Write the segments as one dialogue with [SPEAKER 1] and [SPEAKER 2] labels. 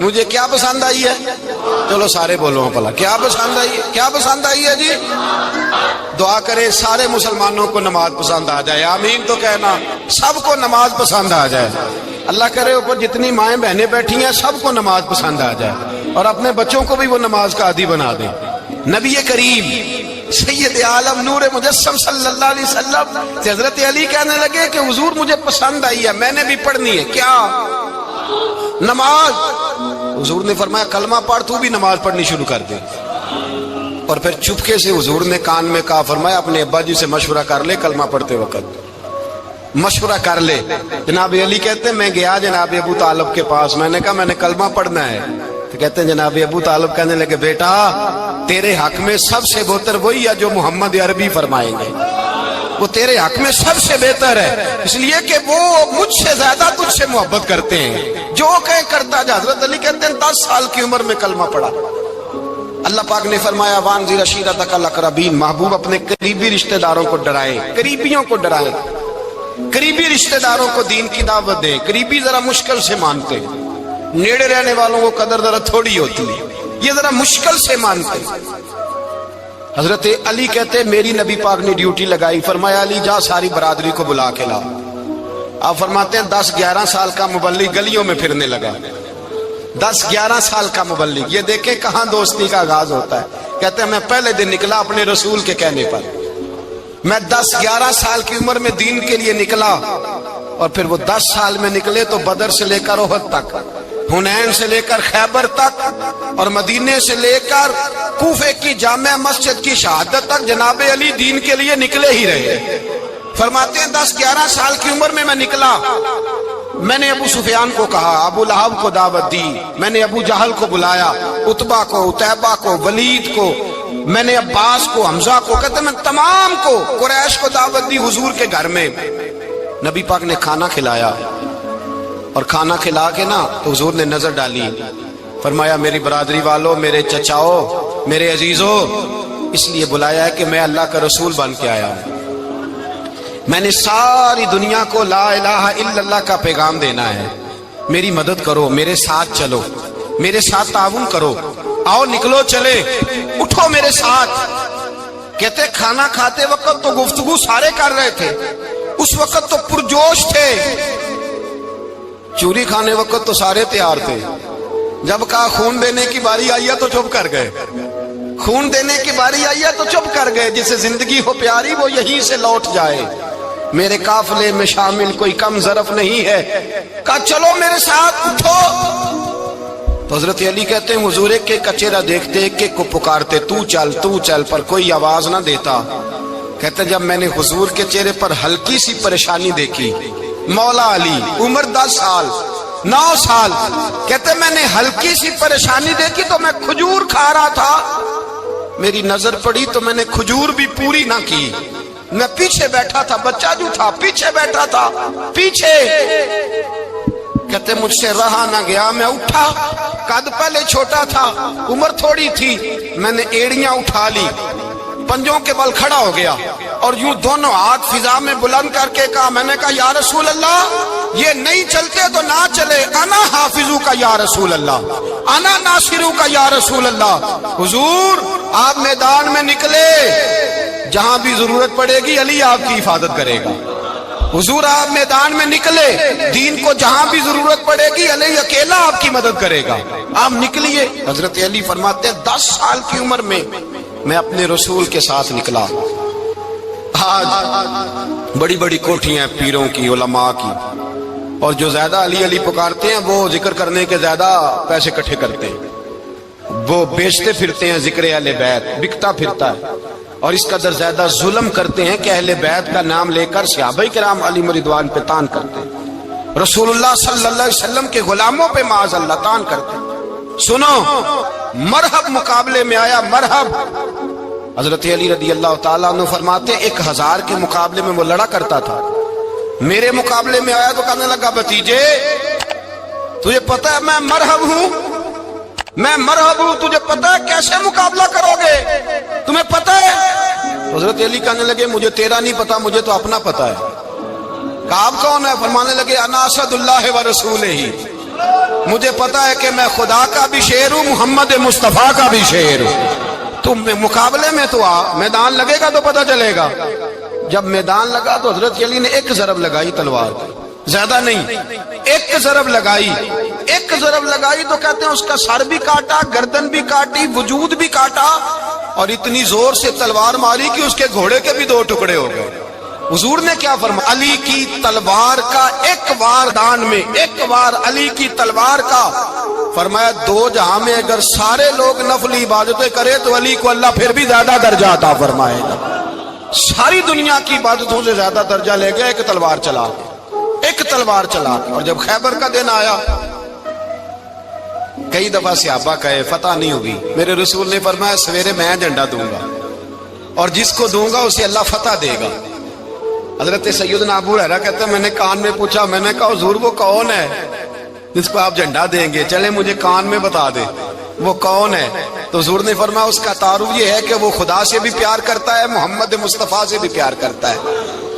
[SPEAKER 1] مجھے کیا پسند آئی ہے؟ چلو سارے بولو پلا کیا پسند آئی ہے؟ کیا پسند آئی ہے جی؟ دعا کرے سارے مسلمانوں کو نماز پسند آ جائے، آمین تو کہنا، سب کو نماز پسند آ جائے۔ اللہ کرے اوپر جتنی مائیں بہنیں بیٹھی ہیں سب کو نماز پسند آ جائے، اور اپنے بچوں کو بھی وہ نماز کا عادی بنا دیں۔ نبی کریم سید عالم نور مجسم صلی اللہ علیہ وسلم سے حضرت علی کہنے لگے کہ حضور مجھے پسند آئی ہے، میں نے بھی پڑھنی ہے۔ کیا؟ نماز۔ حضور نے فرمایا کلمہ پڑھ، تو بھی نماز پڑھنی شروع کر دے۔ اور پھر چپکے سے حضور نے کان میں کہا، فرمایا اپنے ابا جی سے مشورہ کر لے، کلمہ پڑھتے وقت مشورہ کر لے۔ جناب علی کہتے ہیں میں گیا جناب ابو طالب کے پاس، میں نے کہا میں نے کلمہ پڑھنا ہے، تو کہتے ہیں جناب ابو طالب کہنے لگے بیٹا تیرے حق میں سب سے بہتر وہی ہے جو محمد عربی فرمائیں گے، وہ تیرے حق میں سب سے بہتر ہے، اس لیے کہ وہ مجھ سے زیادہ تجھ سے محبت کرتے ہیں، جو کہیں کرتا جا۔ حضرت علی کہتے ہیں 10 سال کی عمر میں کلمہ پڑھا۔ اللہ پاک نے فرمایا وانذر عشیرتک الاقربین، محبوب اپنے قریبی رشتہ داروں کو ڈرائیں، قریبیوں کو ڈرائیں، قریبی رشتہ داروں کو دین کی دعوت دیں۔ قریبی ذرا مشکل سے مانتے، نیڑے رہنے والوں کو قدر ذرا تھوڑی ہوتی ہے، یہ ذرا مشکل سے مانتے۔ حضرت علی کہتے میری نبی پاک نے ڈیوٹی لگائی، فرمایا علی جا ساری برادری کو بلا کے لا۔ آپ فرماتے ہیں 10-11 سال کا مبلغ گلیوں میں پھرنے لگا، 10-11 سال کا مبلغ، یہ دیکھیں کہاں دوستی کا آغاز ہوتا ہے۔ کہتے ہیں میں پہلے دن نکلا اپنے رسول کے کہنے پر، میں 10-11 سال کی عمر میں دین کے لیے نکلا، اور پھر وہ 10 سال میں نکلے تو بدر سے لے کر احد تک، حنین سے لے کر خیبر تک، اور مدینے سے لے کر کوفے کی جامع مسجد کی شہادت تک جناب علی دین کے لیے نکلے ہی رہے۔ فرماتے ہیں 10-11 سال کی عمر میں نکلا، میں نے ابو سفیان کو کہا، ابو لہب کو دعوت دی، میں نے ابو جہل کو بلایا، عتبہ کو، عتیبہ کو، ولید کو، میں نے عباس کو، حمزہ کو، کہتے میں تمام کو، قریش کو دعوت دی حضور کے گھر میں۔ نبی پاک نے کھانا کھلایا، اور کھانا کھلا کے نا تو حضور نے نظر ڈالی، فرمایا میری برادری والوں، میرے چچاؤ، میرے عزیزوں، اس لیے بلایا ہے کہ میں اللہ کا رسول بن کے آیا ہوں، میں نے ساری دنیا کو لا الہ الا اللہ کا پیغام دینا ہے، میری مدد کرو، میرے ساتھ چلو، میرے ساتھ تعاون کرو، آؤ نکلو چلے، اٹھو میرے ساتھ۔ کہتے کھانا کھاتے وقت تو گفتگو سارے کر رہے تھے، اس وقت تو پرجوش تھے، چوری کھانے وقت تو سارے تیار تھے، جب کہا خون دینے کی باری آئی ہے تو چپ کر گئے، خون دینے کی باری آئی ہے تو چپ کر گئے، جسے زندگی ہو پیاری وہ یہیں سے لوٹ جائے، میرے قافلے میں شامل کوئی کم ظرف نہیں ہے، کہا چلو میرے ساتھ اٹھو۔ تو حضرت علی کہتے ہیں حضور ایک ایک کا چہرہ دیکھتے، ایک ایک کو پکارتے، تو چل پر کوئی آواز نہ دیتا۔ کہتے جب میں نے حضور کے چہرے پر ہلکی سی پریشانی دیکھی، مولا علی عمر 10 سال 9 سال، کہتے میں نے ہلکی سی پریشانی دیکھی تو میں کھجور کھا رہا تھا، میری نظر پڑی تو میں نے کھجور بھی پوری نہ کی، میں پیچھے بیٹھا تھا، بچہ جو تھا پیچھے بیٹھا تھا، پیچھے۔ کہتے مجھ سے رہا نہ گیا، میں اٹھا، قد پہلے چھوٹا تھا، عمر تھوڑی تھی، میں نے ایڑیاں اٹھا لی، پنجوں کے بل کھڑا ہو گیا، اور یوں دونوں ہاتھ فضا میں بلند کر کے کہا، میں نے کہا یا رسول اللہ یہ نہیں چلتے تو نہ چلے، انا حافظو کا یا رسول اللہ، انا ناصرو کا یا رسول اللہ۔ حضور آپ میدان میں نکلے، جہاں بھی ضرورت پڑے گی علی آپ کی حفاظت کرے گا، حضور آپ میدان میں نکلے، دین کو جہاں بھی ضرورت پڑے گی علی اکیلا آپ کی مدد کرے گا، آپ نکلیے۔ حضرت علی فرماتے ہیں 10 سال کی عمر میں میں اپنے رسول کے ساتھ نکلا۔ آج بڑی بڑی کوٹھیاں پیروں کی، علماء کی، اور جو زیادہ علی علی پکارتے ہیں وہ ذکر کرنے کے زیادہ پیسے اکٹھے کرتے ہیں، وہ بیچتے پھرتے ہیں ذکر اہل بیت، بکتا پھرتا ہے، اور اس قدر زیادہ ظلم کرتے ہیں کہ اہل بیت کا نام لے کر صحابہ کرام علی رضوان پہ تان کرتے ہیں، رسول اللہ صلی اللہ علیہ وسلم کے غلاموں پہ معاذ اللہ تان کرتے ہیں۔ سنو، مرحب مقابلے میں آیا، مرحب۔ حضرت علی رضی اللہ تعالیٰ عنہ فرماتے 1000 کے مقابلے میں وہ لڑا کرتا تھا، میرے مقابلے میں آیا تو کہنے لگا بھتیجے تجھے پتہ ہے میں مرحب ہوں، میں مرحب ہوں، تجھے پتہ ہے کیسے مقابلہ کرو گے، تمہیں پتہ ہے؟ حضرت علی کہنے لگے مجھے تیرا نہیں پتا، مجھے تو اپنا پتا ہے۔ کہا آپ کون ہے؟ فرمانے لگے انا اسد اللہ و رسولہ، مجھے پتا ہے کہ میں خدا کا بھی شیر ہوں، محمد مصطفیٰ کا بھی شیر ہوں۔ تم مقابلے میں تو آ، میدان لگے گا تو پتہ چلے گا۔ جب میدان لگا تو حضرت علی نے ایک ضرب لگائی تلوار کی، زیادہ نہیں، ایک ضرب لگائی۔ ایک ضرب لگائی تو کہتے ہیں اس کا سر بھی کاٹا، گردن بھی کاٹی، وجود بھی کاٹا، اور اتنی زور سے تلوار ماری کہ اس کے گھوڑے کے بھی دو ٹکڑے ہو گئے۔ حضور نے کیا فرمایا؟ علی کی تلوار کا ایک وار دان میں، ایک وار علی کی تلوار کا، فرمایا دو جہاں میں اگر سارے لوگ نفلی عبادتیں کرے تو علی کو اللہ پھر بھی زیادہ درجہ عطا فرمائے گا۔ ساری دنیا کی عبادتوں سے زیادہ درجہ لے گیا ایک تلوار چلا کے، ایک تلوار چلا کے۔ اور جب خیبر کا دن آیا، کئی دفعہ صحابہ کہے فتح نہیں ہوگی، میرے رسول نے فرمایا سویرے میں جھنڈا دوں گا، اور جس کو دوں گا اسے اللہ فتح دے گا۔ حضرت سیدنا ابو ہریرہ کہتے ہیں میں نے کان میں پوچھا، میں نے کہا حضور وہ کون ہے جس کو آپ جھنڈا دیں گے؟ چلے مجھے کان میں بتا دے وہ کون ہے۔ تو حضور نے فرمایا اس کا تعارف یہ ہے کہ وہ خدا سے بھی پیار کرتا ہے، محمد مصطفیٰ سے بھی پیار کرتا ہے۔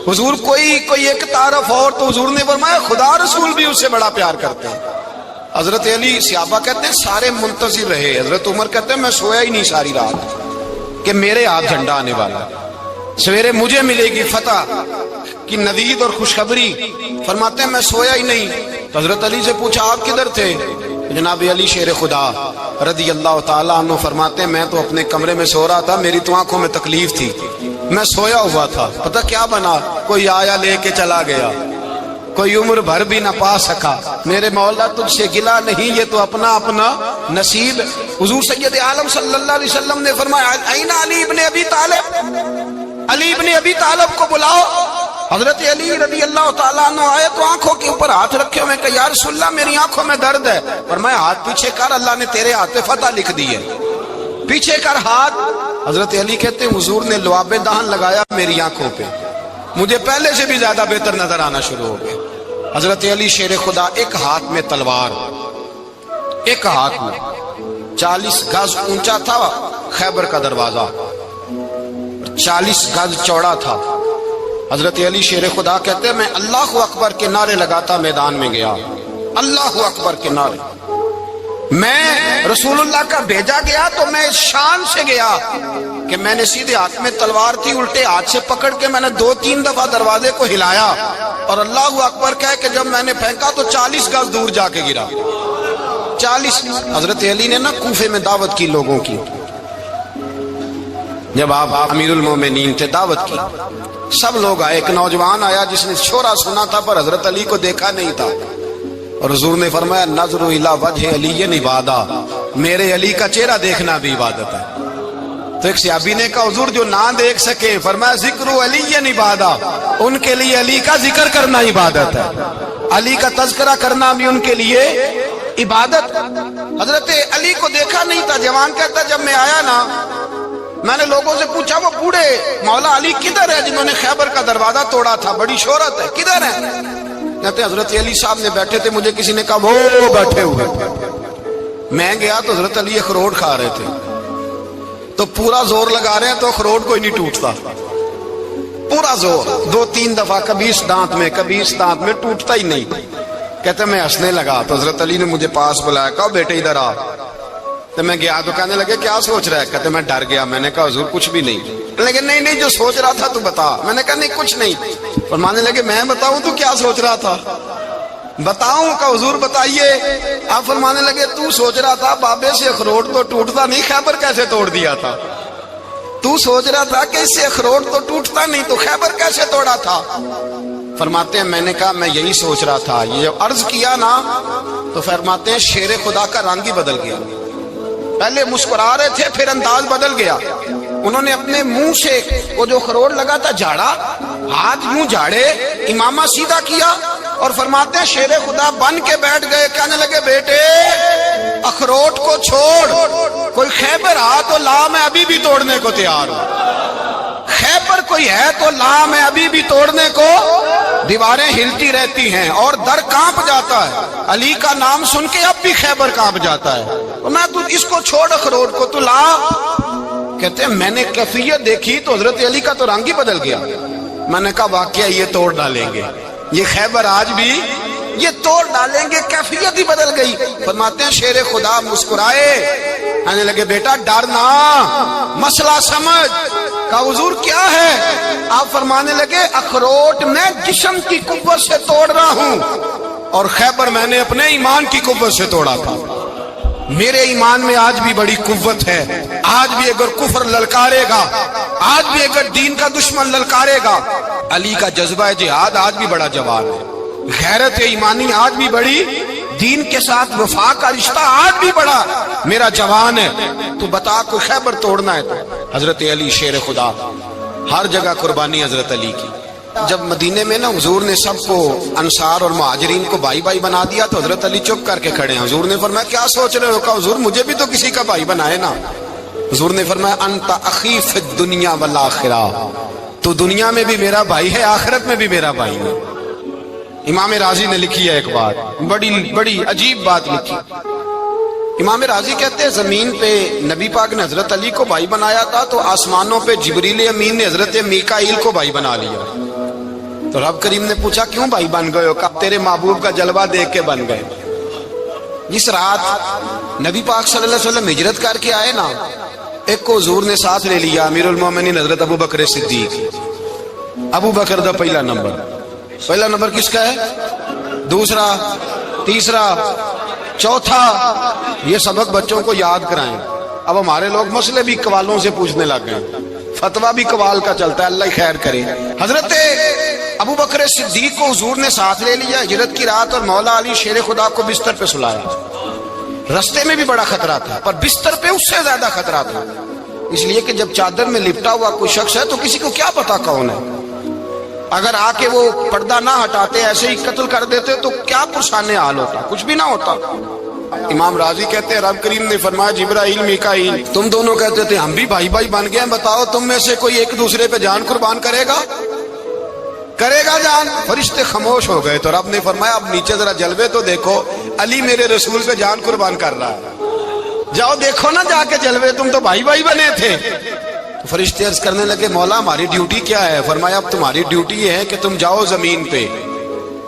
[SPEAKER 1] حضور کوئی ایک تعارف اور، تو حضور نے فرمایا خدا رسول بھی اس سے بڑا پیار کرتے ہیں۔ حضرت علی، صحابہ کہتے ہیں سارے منتظر رہے۔ حضرت عمر کہتے ہیں میں سویا ہی نہیں ساری رات کہ میرے ہاتھ جھنڈا آنے والا، سویرے مجھے ملے گی فتح کی نوید اور خوشخبری۔ فرماتے ہیں میں سویا ہی نہیں۔ تو حضرت علی سے پوچھا آپ کدھر تھے؟ جناب علی شیر خدا رضی اللہ تعالیٰ عنہ فرماتے ہیں میں تو اپنے کمرے میں سو رہا تھا، میری تو آنکھوں میں تکلیف تھی، میں سویا ہوا تھا، پتہ کیا بنا؟ کوئی آیا لے کے چلا گیا، کوئی عمر بھر بھی نہ پا سکا۔ میرے مولا تجھ سے گلا نہیں، یہ تو اپنا اپنا نصیب۔ حضور سید عالم صلی اللہ علیہ وسلم نے فرمایا این علی ابن ابی طالب، علی ابن ابی طالب کو بلاؤ۔ حضرت علی رضی اللہ تعالیٰ عنہ آئے تو آنکھوں کے اوپر ہاتھ رکھے ہوئے کہ یا رسول اللہ میری آنکھوں میں درد ہے، فرمایا ہاتھ پیچھے کر، اللہ نے تیرے ہاتھ پہ فتح لکھ دی ہے، پیچھے کر ہاتھ۔ حضرت علی کہتے ہیں حضور نے لعاب دہن لگایا میری آنکھوں پہ، مجھے پہلے سے بھی زیادہ بہتر نظر آنا شروع ہو گیا۔ حضرت علی شیر خدا، ایک ہاتھ میں تلوار، ایک ہاتھ میں 40 گز اونچا تھا خیبر کا دروازہ، 40 گز چوڑا تھا۔ حضرت علی شیر خدا کہتے ہیں میں اللہ اکبر کے نعرے لگاتا میدان میں گیا، اللہ اکبر کے نعرے۔ میں رسول اللہ کا بھیجا گیا تو میں اس شان سے گیا کہ میں نے سیدھے ہاتھ میں تلوار تھی، الٹے ہاتھ سے پکڑ کے میں نے 2-3 دفعہ دروازے کو ہلایا اور اللہ اکبر کہہ کہ جب میں نے پھینکا تو 40 گز دور جا کے گرا، 40۔ حضرت علی نے نا کوفے میں دعوت کی لوگوں کی، جب آپ امیر المومنین تھے، دعوت کی، سب لوگ آئے۔ ایک نوجوان آیا جس نے شورا سنا تھا پر حضرت علی کو دیکھا نہیں تھا، اور حضور نے فرمایا نظر الی وجہ علی عبادہ، میرے علی کا چہرہ دیکھنا بھی عبادت ہے۔ تو ایک صحابی نے کہا حضور جو نہ دیکھ سکے، فرمایا ذکر علی عبادہ، ان کے لیے علی کا ذکر کرنا عبادت ہے، علی کا تذکرہ کرنا بھی ان کے لیے عبادت۔ حضرت علی کو دیکھا نہیں تھا۔ جوان کہتا جب میں آیا نا، میں نے لوگوں سے پوچھا وہ بوڑھے مولا علی کدھر ہے جنہوں نے خیبر کا دروازہ توڑا تھا، بڑی شہرت ہے، کدھر ہے؟ کہتے حضرت علی صاحب نے بیٹھے تھے، مجھے کسی نے کہا وہ بیٹھے ہوئے۔ میں گیا تو حضرت علی اخروٹ کھا رہے تھے، تو پورا زور لگا رہے ہیں تو اخروٹ کوئی نہیں ٹوٹتا، پورا زور 2-3 دفعہ، کبھی اس دانت میں کبھی اس دانت میں، ٹوٹتا ہی نہیں۔ کہتے میں ہنسنے لگا تو حضرت علی نے مجھے پاس بلایا، کہا بیٹے ادھر آ۔ تو میں گیا تو کہنے لگے کیا سوچ رہا ہے؟ کہتے میں ڈر گیا۔ میں نے کہا حضور کچھ بھی نہیں۔ لیکن نہیں جو سوچ رہا تھا تو بتا۔ میں نے کہا نہیں کچھ نہیں۔ فرمانے لگے میں بتاؤں تو کیا سوچ رہا تھا؟ بتاؤں؟ کہ حضور بتائیے۔ آپ فرمانے لگے تو سوچ رہا تھا بابے سے اخروٹ تو ٹوٹتا نہیں، خیبر کیسے توڑ دیا تھا؟ تو سوچ رہا تھا کہ اس سے اخروٹ تو ٹوٹتا نہیں تو خیبر کیسے توڑا تھا؟ فرماتے ہیں میں نے کہا میں یہی سوچ رہا تھا۔ یہ عرض کیا نا تو فرماتے ہیں شیر خدا کا رنگ ہی بدل گیا، پہلے مسکرا رہے تھے پھر انداز بدل گیا۔ انہوں نے اپنے منہ سے وہ جو خروٹ لگا تھا جھاڑا، ہاتھ منہ جھاڑے، امامہ سیدھا کیا اور فرماتے ہیں شیر خدا بن کے بیٹھ گئے۔ کہنے لگے بیٹے اخروٹ کو چھوڑ، کوئی خیبر آ تو لا، میں ابھی بھی توڑنے کو تیار ہوں، خیبر کوئی ہے تو لا، میں ابھی بھی توڑنے کو۔ دیواریں ہلتی رہتی ہیں اور در کانپ جاتا ہے، علی کا نام سن کے اب بھی خیبر کانپ جاتا ہے، میں تو اس کو چھوڑ اخروٹ کو تو لا۔ کہتے ہیں میں نے کیفیت دیکھی تو حضرت علی کا تو رنگ ہی بدل گیا۔ میں نے کہا واقعہ یہ توڑ ڈالیں گے، یہ خیبر آج بھی یہ توڑ ڈالیں گے، کیفیت ہی بدل گئی۔ فرماتے ہیں شیر خدا مسکرائے، کہنے لگے بیٹا ڈرنا، مسئلہ سمجھ۔ کہا حضور کیا ہے؟ آپ فرمانے لگے اخروٹ میں جسم کی قوت سے توڑ رہا ہوں، اور خیبر میں نے اپنے ایمان کی قوت سے توڑا تھا۔ میرے ایمان میں آج بھی بڑی قوت ہے، آج بھی اگر کفر للکارے گا، آج بھی اگر دین کا دشمن للکارے گا، علی کا جذبہ جہاد آج بھی بڑا جوان ہے، غیرت ایمانی آج بھی بڑی، دین کے ساتھ وفا کا رشتہ آج بھی بڑا میرا جوان ہے۔ تو بتا کوئی خیبر توڑنا ہے تو حضرت علی شیر خدا، ہر جگہ قربانی حضرت علی کی۔ جب مدینے میں نا حضور نے سب کو انصار اور مہاجرین کو بھائی بھائی بنا دیا تو حضرت علی چپ کر کے کھڑے ہیں۔ حضور نے فرمایا کیا سوچ رہے ہو؟ کہا حضور مجھے بھی تو کسی کا بھائی بنائے نا۔ حضور نے فرمایا انت اخی فی الدنیا والآخرہ، تو دنیا میں بھی میرا بھائی ہے، آخرت میں بھی میرا بھائی ہے۔ امام راضی نے لکھی ہے ایک بات، بڑی عجیب بات لکھی۔ امام راضی کہتے ہیں زمین پہ نبی پاک نے حضرت علی کو بھائی بنایا تھا تو آسمانوں پہ جبریل امین نے حضرت میکائیل کو بھائی بنا لیا۔ تو رب کریم نے پوچھا کیوں بھائی بن گئے ہو؟ کہا تیرے محبوب کا جلوہ دیکھ کے بن گئے۔ جس رات نبی پاک صلی اللہ علیہ وسلم ہجرت کر کے آئے نا، ایک کو حضور نے ساتھ لے لیا، امیر المومنین حضرت ابو بکر صدیق۔ ابو بکر دا پہلا نمبر کس کا ہے؟ دوسرا، تیسرا، چوتھا۔ یہ سبق بچوں کو یاد کرائیں۔ اب ہمارے لوگ مسئلے بھی قوالوں سے پوچھنے لگ گئے، فتویٰ بھی قوال کا چلتا ہے، اللہ خیر کرے۔ حضرت ابو بکر صدیق کو حضور نے ساتھ لے لیا ہجرت کی رات، اور مولا علی شیر خدا کو بستر پہ سلایا۔ رستے میں بھی بڑا خطرہ تھا، پر بستر پہ اس سے زیادہ خطرہ تھا، اس لیے کہ جب چادر میں لپٹا ہوا کوئی شخص ہے تو کسی کو کیا پتا کون ہے، اگر آ کے وہ پردہ نہ ہٹاتے ایسے ہی قتل کر دیتے تو کیا پرسانے حال ہوتا، کچھ بھی نہ ہوتا۔ امام راضی کہتے ہیں رب کریم نے فرمایا جبرائیل میکائیل تم دونوں کہتے تھے ہم بھی بھائی بھائی بن گئے ہیں، بتاؤ تم میں سے کوئی ایک دوسرے پہ جان قربان کرے گا جان؟ فرشتے خاموش ہو گئے تو رب نے فرمایا اب نیچے ذرا جلوے تو دیکھو، علی میرے رسول پہ جان قربان کر رہا ہے، جاؤ دیکھو نا جا کے جلوے، تم تو بھائی بھائی بنے تھے۔ تو فرشتے عرض کرنے لگے مولا ہماری ڈیوٹی کیا ہے؟ فرمایا اب تمہاری ڈیوٹی یہ ہے کہ تم جاؤ زمین پہ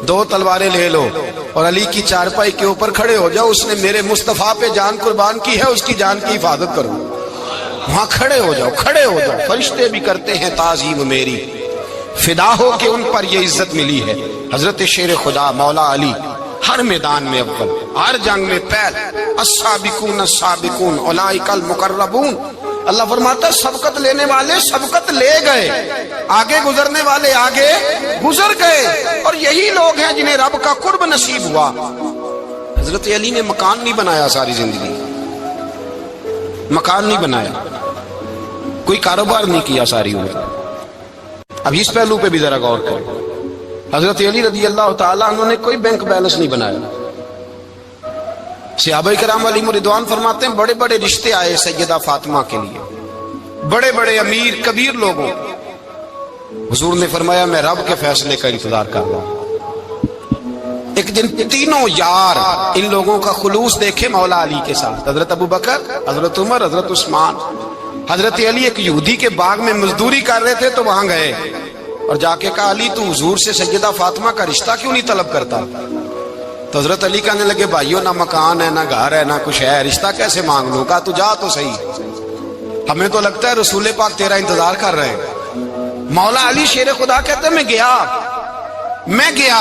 [SPEAKER 1] 2 تلواریں لے لو اور علی کی چارپائی کے اوپر کھڑے ہو جاؤ، اس نے میرے مصطفیٰ پہ جان قربان کی ہے، اس کی جان کی حفاظت کرو۔ وہاں کھڑے ہو جاؤ۔ فرشتے بھی کرتے ہیں تعظیم میری، فدا ہو کہ ان پر یہ عزت ملی ہے۔ حضرت شیر خدا مولا علی ہر میدان میں اول، ہر جنگ میں پہل، السابقون السابقون اولئک المقربون۔ اللہ فرماتا ہے سبقت لینے والے سبقت لے گئے، آگے گزرنے والے آگے گزر گئے، اور یہی لوگ ہیں جنہیں رب کا قرب نصیب ہوا۔ حضرت علی نے مکان نہیں بنایا، ساری زندگی مکان نہیں بنایا، کوئی کاروبار نہیں کیا ساری عمر۔ اب اس پہلو پہ بھی ذرا غور کریں، حضرت علی رضی اللہ تعالیٰ انہوں نے کوئی بینک بیلنس نہیں بنایا۔ صحابہ کرام علیہم رضوان فرماتے ہیں بڑے بڑے رشتے آئے سیدہ فاطمہ کے لیے، بڑے بڑے امیر کبیر لوگوں، حضور نے فرمایا میں رب کے فیصلے کا انتظار کر رہا ہوں۔ ایک دن تینوں یار ان لوگوں کا خلوص دیکھے مولا علی کے ساتھ، حضرت ابو بکر، حضرت عمر، حضرت عثمان۔ حضرت علی ایک یہودی کے باغ میں مزدوری کر رہے تھے تو وہاں گئے اور جا کے کہا علی تو حضور سے سیدہ فاطمہ کا رشتہ کیوں نہیں طلب کرتا؟ تو حضرت علی کہنے لگے بھائیو نہ مکان ہے، نہ گھر ہے، نہ کچھ ہے، رشتہ کیسے مانگ لوں؟ کہا تو جا تو صحیح، ہمیں تو لگتا ہے رسول پاک تیرا انتظار کر رہے ہیں۔ مولا علی شیر خدا کہتے ہیں میں گیا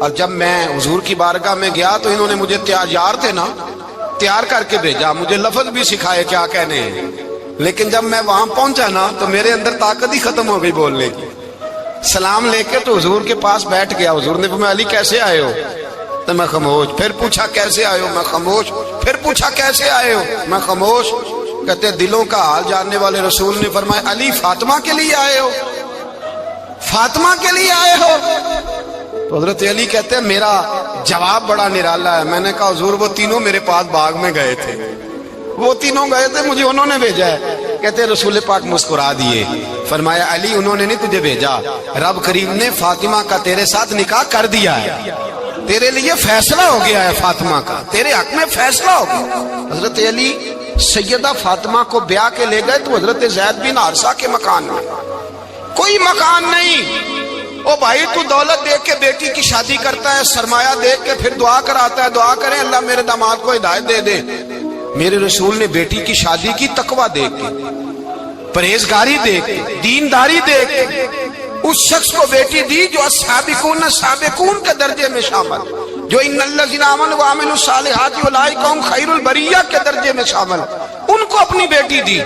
[SPEAKER 1] اور جب میں حضور کی بارگاہ میں گیا تو انہوں نے مجھے یار تھے نا، تیار کر کے بھیجا، مجھے لفظ بھی سکھائے کیا کہنے ہیں، لیکن جب میں وہاں پہنچا نا تو میرے اندر طاقت ہی ختم ہو گئی بولنے کی۔ سلام لے کے تو حضور کے پاس بیٹھ گیا، حضور نے فرمایا علی کیسے آئے ہو؟ تو میں خاموش، پھر پوچھا کیسے آئے ہو؟ میں خاموش، پھر پوچھا کیسے آئے ہو؟ میں خاموش۔ کہتے دلوں کا حال جاننے والے رسول نے فرمایا علی فاطمہ کے لیے آئے ہو؟ فاطمہ کے لیے آئے ہو؟ تو حضرت علی کہتے ہیں میرا جواب بڑا نرالا ہے۔ میں نے کہا حضور وہ تینوں میرے پاس باغ میں گئے تھے، وہ تینوں گئے تھے، مجھے انہوں نے بھیجا ہے۔ کہتے ہیں رسول پاک مسکرا دیے، فرمایا علی انہوں نے نہیں تجھے بھیجا، رب کریم نے فاطمہ کا تیرے ساتھ نکاح کر دیا ہے، تیرے لیے فیصلہ ہو گیا ہے، فاطمہ کا تیرے حق میں فیصلہ ہو گیا۔ حضرت علی سیدہ فاطمہ کو بیاہ کے لے گئے تو حضرت زید بن حارثہ کے مکان میں، کوئی مکان نہیں، او بھائی تو دولت دیکھ کے بیٹی کی شادی کرتا ہے، سرمایہ دیکھ کے پھر دعا کراتا ہے، دعا کریں اللہ میرے داماد کو ہدایت دے دے۔ میرے رسول نے بیٹی کی شادی کی تقوی دیکھ کے، پرہیزگاری دیکھ کے، دینداری دیکھ کے اس شخص کو بیٹی دی جو السابقون السابقون کے درجے میں شامل، جو ان الذین آمنوا وعملوا الصالحات اولئک هم خیر البریہ کے درجے میں شامل، ان کو اپنی بیٹی دی۔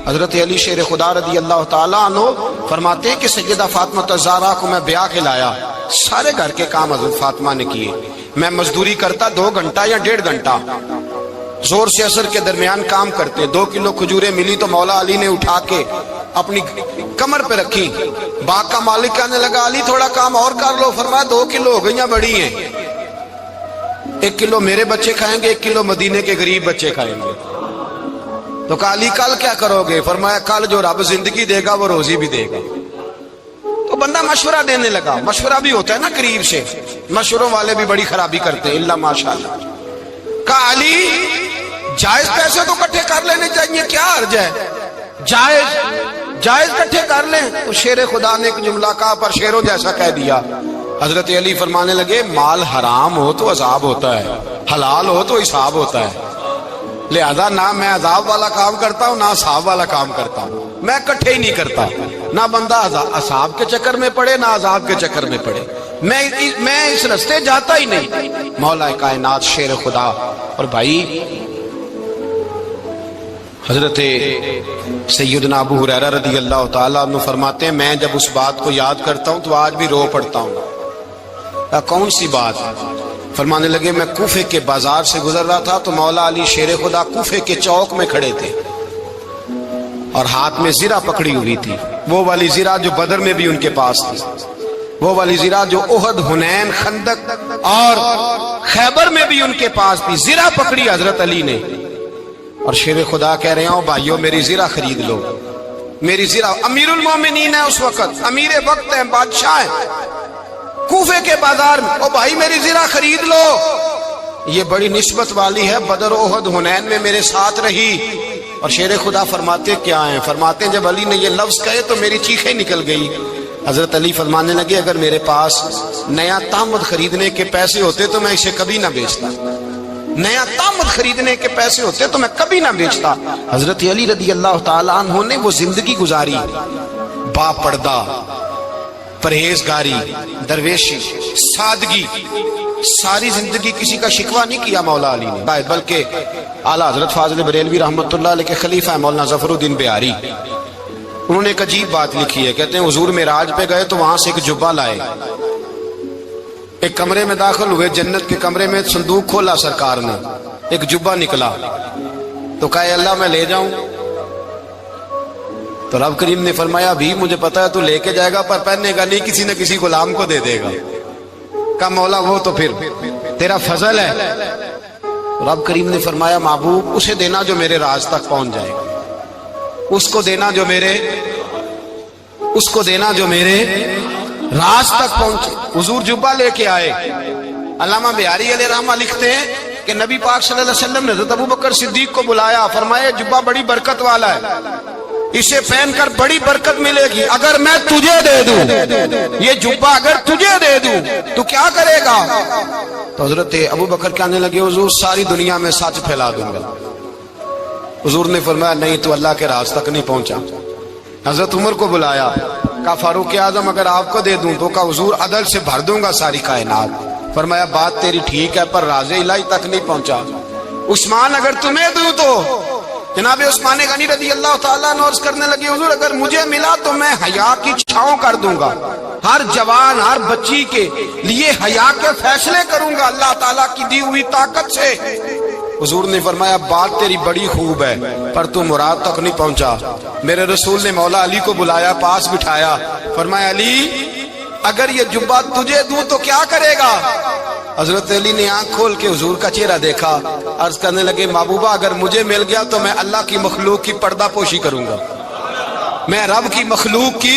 [SPEAKER 1] حضرت علی شیر خدا رضی اللہ تعالیٰ عنہ فرماتے ہیں کہ سیدہ فاطمہ الزہرا کو میں بیاہ کے لایا، سارے گھر کے کام حضرت فاطمہ نے کیے، میں مزدوری کرتا 2 گھنٹہ یا 1.5 گھنٹہ، زور سے عصر کے درمیان کام کرتے، 2 کلو کھجوریں ملی تو مولا علی نے اٹھا کے اپنی کمر پہ رکھی، باغ کا مالک کہنے لگا علی تھوڑا کام اور کر لو، فرمایا 2 کلو ہو گئیں بڑی ہیں، 1 کلو میرے بچے کھائیں گے، 1 کلو مدینے کے غریب بچے کھائیں گے۔ تو کہا علی کل کیا کرو گے؟ فرمایا کل جو رب زندگی دے گا وہ روزی بھی دے گا۔ تو بندہ مشورہ دینے لگا، مشورہ بھی ہوتا ہے نا قریب سے، مشوروں والے بھی بڑی خرابی کرتے ہیں اللہ ماشاءاللہ۔ کہا علی جائز پیسے تو کٹھے کر لینے چاہیے، کیا حرج ہے، جائز کٹھے کر لیں۔ تو شیر خدا نے ایک جملہ کہا پر شیروں جیسا کہہ دیا۔ حضرت علی فرمانے لگے مال حرام ہو تو عذاب ہوتا ہے، حلال ہو تو حساب ہوتا ہے، لہذا نہ میں عذاب والا کام کرتا ہوں نہ حساب والا کام کرتا ہوں، میں کٹھے ہی نہیں کرتا، نہ بندہ حساب کے چکر میں پڑے نہ عذاب کے چکر میں پڑے، میں اس رستے جاتا ہی نہیں۔ مولا کائنات شیر خدا۔ اور بھائی حضرت سیدنا ابو ہریرہ رضی اللہ تعالیٰ عنہ فرماتے ہیں میں جب اس بات کو یاد کرتا ہوں تو آج بھی رو پڑتا ہوں۔ کون سی بات؟ فرمانے لگے میں کوفے کے بازار سے گزر رہا تھا تو مولا علی شیر خدا کوفے کے چوک میں کھڑے تھے اور ہاتھ میں زرہ پکڑی ہوئی تھی، وہ والی زرہ جو بدر میں بھی ان کے پاس تھی، وہ والی زرہ جو احد، حنین، خندق اور خیبر میں بھی ان کے پاس تھی، زرہ پکڑی حضرت علی نے اور شیر خدا کہہ رہے ہوں بھائیو میری زرہ خرید لو، میری زرہ۔ امیر المومنین ہے اس وقت، امیر وقت ہے، بادشاہ ہے کوفے کے بازار میں، او بھائی میری زرہ خرید لو، یہ بڑی نسبت والی ہے، بدر، احد، حنین میں میرے ساتھ رہی۔ اور شیر خدا فرماتے کیا ہیں؟ فرماتے ہیں جب علی نے یہ لفظ کہے تو میری چیخیں نکل گئی۔ حضرت علی فرمانے لگے اگر میرے پاس نیا تامد خریدنے کے پیسے ہوتے تو میں اسے کبھی نہ بیچتا، نیا تامد خریدنے کے پیسے ہوتے تو میں کبھی نہ بیچتا۔ حضرت علی رضی اللہ تعالیٰ عنہ نے وہ زندگی گزاری، با پردہ، پرہیزگاری، درویشی، سادگی، ساری زندگی کسی کا شکوہ نہیں کیا مولا علی نے، بلکہ اعلیٰ حضرت فاضل بریلوی رحمۃ اللہ علیہ کے خلیفہ ہیں مولانا ظفر الدین بہاری، انہوں نے ایک عجیب بات لکھی ہے، کہتے ہیں حضور معراج پہ گئے تو وہاں سے ایک جبہ لائے، ایک کمرے میں داخل ہوئے، جنت کے کمرے میں صندوق کھولا سرکار نے، ایک جبہ نکلا تو کہا اللہ میں لے جاؤں؟ تو رب کریم نے فرمایا بھی مجھے پتا ہے تو لے کے جائے گا پر پہننے گا نہیں، کسی نہ کسی غلام کو دے دے گا۔ کہا مولا وہ تو پھر تیرا فضل ہے۔ رب کریم نے فرمایا محبوب اسے دینا جو میرے راز تک پہنچ جائے گا، اس کو دینا جو میرے راز تک پہنچے۔ حضور جبہ لے کے آئے۔ علامہ بہاری علیہ رحمہ لکھتے ہیں کہ نبی پاک صلی اللہ علیہ وسلم نے حضرت ابوبکر صدیق کو بلایا، فرمایا جبہ بڑی برکت والا ہے، اسے پہن کر بڑی برکت ملے گی، اگر میں تجھے دے دوں یہ جبہ، اگر تجھے دے دوں تو کیا کرے گا؟ تو حضرت ابوبکر کہنے لگے حضور ساری دنیا میں سچ پھیلا دوں گا۔ حضور نے فرمایا نہیں تو اللہ کے راز تک نہیں پہنچا۔ حضرت عمر کو بلایا، کہا فاروق اعظم اگر آپ کو دے دوں تو کہا حضور عدل سے بھر دوں گا ساری کائنات۔ فرمایا بات تیری ٹھیک ہے پر راز الہی تک نہیں پہنچا۔ عثمان اگر تمہیں دوں تو جناب عثمان غنی رضی اللہ تعالیٰ عنہ عرض کرنے لگے حضور اگر مجھے ملا تو میں حیا کی چھاؤں کر دوں گا، ہر جوان ہر بچی کے لیے حیا کے فیصلے کروں گا اللہ تعالیٰ کی دی ہوئی طاقت سے۔ حضور نے فرمایا بات تیری بڑی خوب ہے پر تو مراد تک نہیں پہنچا۔ میرے رسول نے مولا علی کو بلایا، پاس بٹھایا، فرمایا علی اگر یہ جبہ تجھے دوں تو کیا کرے گا؟ حضرت علی نے آنکھ کھول کے حضور کا چہرہ دیکھا، عرض کرنے لگے محبوبہ اگر مجھے مل گیا تو میں اللہ کی مخلوق کی پردہ پوشی کروں گا، میں رب کی مخلوق کی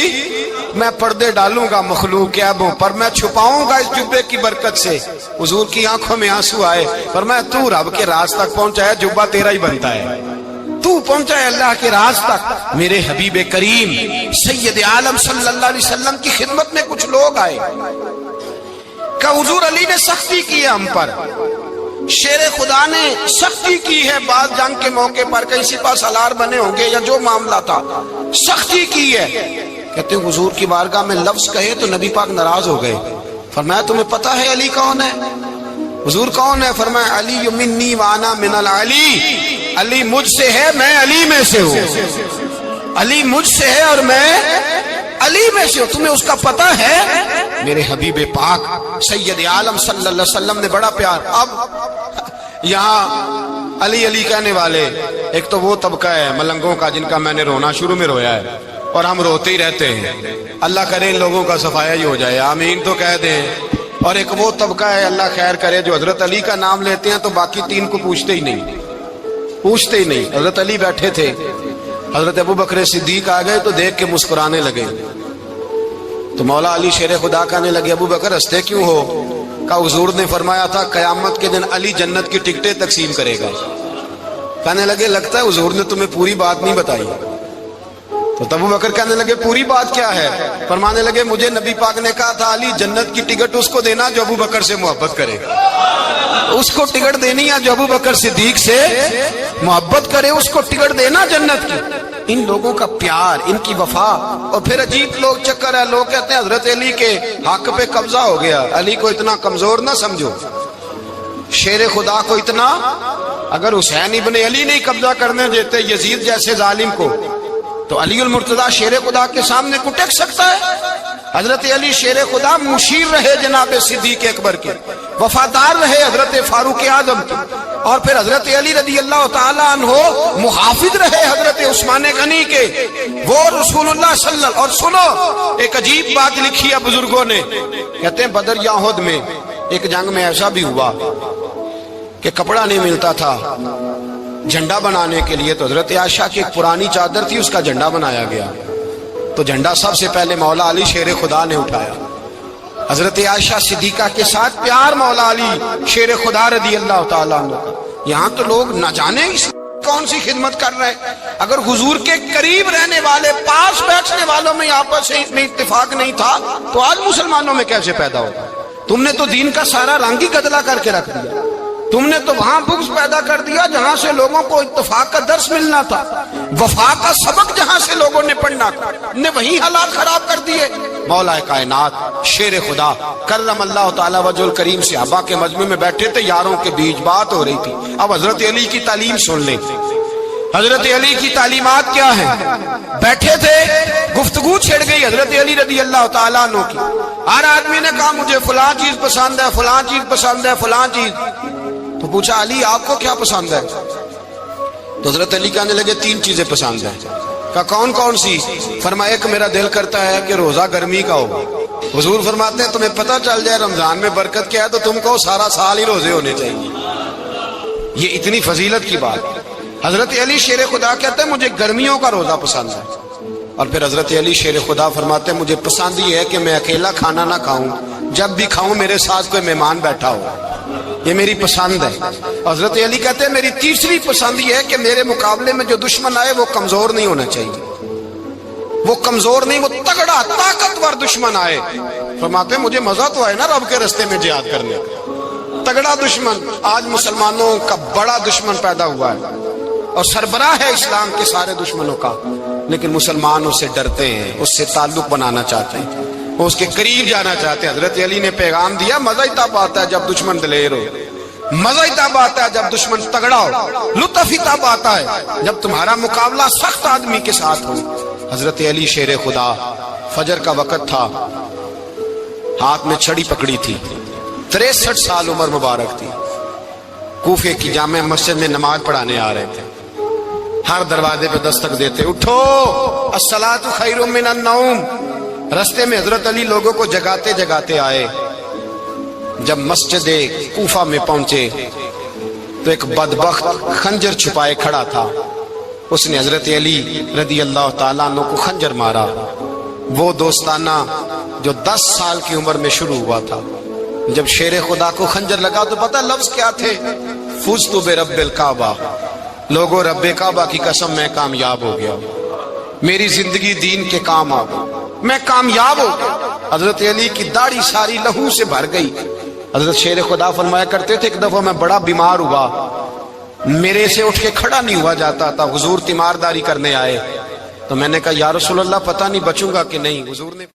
[SPEAKER 1] میں پردے ڈالوں گا مخلوق کے عیبوں پر، میں چھپاؤں گا اس جبے کی برکت سے۔ حضور کی آنکھوں میں آنسو آئے، فرمایا تو رب کے راز تک پہنچا ہے، جبہ تیرا ہی بنتا ہے، تو پہنچا ہے اللہ کے راز تک۔ میرے حبیب کریم سید عالم صلی اللہ علیہ وسلم کی خدمت میں کچھ لوگ آئے کہ حضور علی نے سختی کی ہے ہم پر، شیر خدا نے سختی کی ہے، بعض جنگ کے موقع پر کہیں سپہ سالار بنے ہوں گے یا جو معاملہ تھا، سختی کی ہے۔ کہتے ہیں حضور کی بارگاہ میں لفظ کہے تو نبی پاک ناراض ہو گئے۔ فرمایا تمہیں پتہ ہے علی کون ہے؟ حضور کون ہے؟ فرمایا علی منی وانا من العلی، علی مجھ سے ہے میں علی میں سے ہوں، علی مجھ سے ہے اور میں علی میں سے ہوں، تمہیں اس کا پتہ ہے؟ میرے حبیب پاک سید عالم صلی اللہ علیہ وسلم نے بڑا پیار۔ اب یہاں علی علی کہنے والے ایک تو وہ طبقہ ہے ملنگوں کا جن کا میں نے رونا شروع میں رویا ہے اور ہم روتے ہی رہتے ہیں، اللہ کرے ان لوگوں کا صفایا ہی ہو جائے، آمین تو کہہ دیں۔ اور ایک وہ طبقہ ہے اللہ خیر کرے جو حضرت علی کا نام لیتے ہیں تو باقی تین کو پوچھتے ہی نہیں، پوچھتے ہی نہیں۔ حضرت علی بیٹھے تھے، حضرت ابو بکر صدیق آ گئے تو دیکھ کے مسکرانے لگے، تو مولا علی شیر خدا کہنے لگے ابو بکر ہنستے کیوں ہو؟ کہا حضور نے فرمایا تھا قیامت کے دن علی جنت کی ٹکٹیں تقسیم کرے گا۔ کہنے لگے لگتا ہے حضور نے تمہیں پوری بات نہیں بتائی۔ تو ابو بکر کہنے لگے پوری بات کیا ہے؟ فرمانے لگے مجھے نبی پاک نے کہا تھا علی جنت کی ٹکٹ اس کو دینا جو ابو بکر سے محبت کرے، اس کو ٹکٹ دینی ہے جو ابو بکر صدیق سے محبت کرے، اس کو ٹکٹ دینا جنت کی۔ ان لوگوں کا پیار، ان کی وفا۔ اور پھر عجیب لوگ چکر ہے، لوگ کہتے ہیں حضرت علی کے حق پہ قبضہ ہو گیا، علی کو اتنا کمزور نہ سمجھو، شیر خدا کو اتنا، اگر حسین ابن علی نہیں قبضہ کرنے دیتے یزید جیسے ظالم کو تو علی المرتضیٰ شیر خدا کے سامنے کو ٹک سکتا ہے؟ حضرت علی شیر خدا مشیر رہے جناب صدیق اکبر کے، وفادار رہے حضرت فاروق اعظم کے، اور پھر حضرت علی رضی اللہ تعالیٰ عنہ محافظ رہے حضرت عثمان غنی کے، وہ رسول اللہ صلی اللہ علیہ وسلم۔ اور سنو ایک عجیب بات لکھی ہے بزرگوں نے، کہتے ہیں بدر یا احد میں ایک جنگ میں ایسا بھی ہوا کہ کپڑا نہیں ملتا تھا جھنڈا بنانے کے لیے، تو حضرت عائشہ کی ایک پرانی چادر تھی، اس کا جھنڈا بنایا گیا، تو جھنڈا سب سے پہلے مولا علی شیر خدا نے اٹھایا۔ حضرت عائشہ صدیقہ کے ساتھ پیار مولا علی شیر خدا رضی اللہ تعالیٰ عنہ کا۔ یہاں تو لوگ نہ جانے کون سی خدمت کر رہے ہیں۔ اگر حضور کے قریب رہنے والے، پاس بیٹھنے والوں میں آپس میں اتفاق نہیں تھا تو آج مسلمانوں میں کیسے پیدا ہوگا؟ تم نے تو دین کا سارا رنگ ہی گدلا کر کے رکھ دیا، تم نے تو وہاں بغض پیدا کر دیا جہاں سے لوگوں کو اتفاق کا درس ملنا تھا، وفا کا سبق جہاں سے لوگوں نے پڑھنا تھا، نے وہی حالات خراب کر دیے۔ مولا کائنات شیر خدا کرم اللہ تعالی وجہ الکریم صحابہ کے مجمع میں بیٹھے تھے، یاروں کے بیچ بات ہو رہی تھی۔ اب حضرت علی کی تعلیم سن لیں، حضرت علی کی تعلیمات کیا ہیں؟ بیٹھے تھے، گفتگو چھڑ گئی حضرت علی رضی اللہ تعالیٰ عنہ کی۔ ہر آدمی نے کہا مجھے فلاں چیز پسند ہے، فلاں چیز پسند ہے، فلاں چیز۔ تو پوچھا علی آپ کو کیا پسند ہے؟ تو حضرت علی کہنے لگے تین چیزیں پسند ہیں۔ کہا کون کون سی؟ فرمایا ایک میرا دل کرتا ہے کہ روزہ گرمی کا ہو۔ حضور فرماتے ہیں تمہیں پتہ چل جائے رمضان میں برکت کیا ہے تو تم کو سارا سال ہی روزے ہونے چاہیے، یہ اتنی فضیلت کی بات۔ حضرت علی شیر خدا کہتے ہیں مجھے گرمیوں کا روزہ پسند ہے۔ اور پھر حضرت علی شیر خدا فرماتے ہیں مجھے پسند یہ ہے کہ میں اکیلا کھانا نہ کھاؤں، جب بھی کھاؤں میرے ساتھ کوئی مہمان بیٹھا ہو، یہ میری پسند ہے۔ حضرت علی کہتے ہیں میری تیسری پسند یہ ہے کہ میرے مقابلے میں جو دشمن آئے وہ کمزور نہیں ہونا چاہیے، وہ کمزور نہیں، وہ تگڑا طاقتور دشمن آئے۔ فرماتے ہیں مجھے مزہ تو آئے نا رب کے رستے میں جہاد کرنے کا، تگڑا دشمن۔ آج مسلمانوں کا بڑا دشمن پیدا ہوا ہے اور سربراہ ہے اسلام کے سارے دشمنوں کا، لیکن مسلمان اس سے ڈرتے ہیں، اس سے تعلق بنانا چاہتے ہیں، وہ اس کے قریب جانا چاہتے ہیں۔ حضرت علی نے پیغام دیا مزہ ہی تب آتا ہے جب دشمن دلیر ہو، مزہ ہی تب آتا ہے جب دشمن تگڑا ہو، لطف ہی تب آتا ہے جب تمہارا مقابلہ سخت آدمی کے ساتھ ہو۔ حضرت علی شیر خدا، فجر کا وقت تھا، ہاتھ میں چھڑی پکڑی تھی، 63 سال عمر مبارک تھی، کوفے کی جامع مسجد میں نماز پڑھانے آ رہے تھے۔ ہر دروازے پہ دستک دیتے اٹھو الصلاۃ خیر من النوم۔ رستے میں حضرت علی لوگوں کو جگاتے جگاتے آئے۔ جب مسجد کوفہ میں پہنچے تو ایک بدبخت خنجر چھپائے کھڑا تھا، اس نے حضرت علی رضی اللہ تعالیٰ عنہ کو خنجر مارا۔ وہ دوستانہ جو 10 سال کی عمر میں شروع ہوا تھا، جب شیر خدا کو خنجر لگا تو پتہ لفظ کیا تھے؟ فزت برب الکعبہ، لوگوں رب کعبہ کی قسم میں کامیاب ہو گیا، میری زندگی دین کے کام آ گئی، میں کامیاب ہو گیا۔ حضرت علی کی داڑھی ساری لہو سے بھر گئی۔ حضرت شیر خدا فرمایا کرتے تھے ایک دفعہ میں بڑا بیمار ہوا، میرے سے اٹھ کے کھڑا نہیں ہوا جاتا تھا، حضور تیمارداری کرنے آئے تو میں نے کہا یا رسول اللہ پتہ نہیں بچوں گا کہ نہیں۔ حضور نے